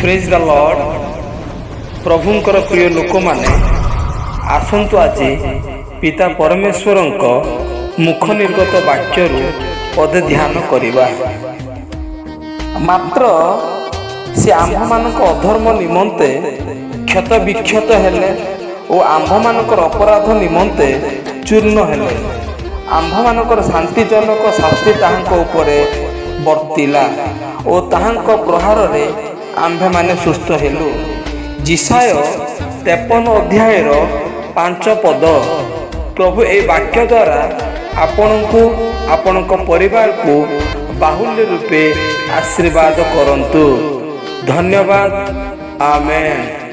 ପ୍ରେଜ୍ ଦ ଲର୍ଡ। ପ୍ରଭୁଙ୍କର ପ୍ରିୟ ଲୋକମାନେ, ଆସନ୍ତୁ ଆଜି ପିତା ପରମେଶ୍ୱରଙ୍କ ମୁଖ ନିର୍ଗତ ବାକ୍ୟରୁ ପଦେ ଧ୍ୟାନ କରିବା। ମାତ୍ର ସେ ଆମ୍ଭମାନଙ୍କ ଅଧର୍ମ ନିମନ୍ତେ କ୍ଷତ ବିକ୍ଷତ ହେଲେ ଓ ଆମ୍ଭମାନଙ୍କର ଅପରାଧ ନିମନ୍ତେ ଚୂର୍ଣ୍ଣ ହେଲେ। ଆମ୍ଭମାନଙ୍କର ଶାନ୍ତିଜନକ ଶାସ୍ତି ତାହାଙ୍କ ଉପରେ ବର୍ତ୍ତିଲା ଓ ତାହାଙ୍କ ପ୍ରହାରରେ ଆମ୍ଭେମାନେ ସୁସ୍ଥ ହେଲୁ। ଯିଶାୟ 53 ଅଧ୍ୟାୟର 5 ପଦ। ପ୍ରଭୁ ଏହି ବାକ୍ୟ ଦ୍ୱାରା ଆପଣଙ୍କୁ ଆପଣଙ୍କ ପରିବାରକୁ ବାହୁଲ୍ୟ ରୂପେ ଆଶୀର୍ବାଦ କରନ୍ତୁ। ଧନ୍ୟବାଦ। ଆମେନ୍।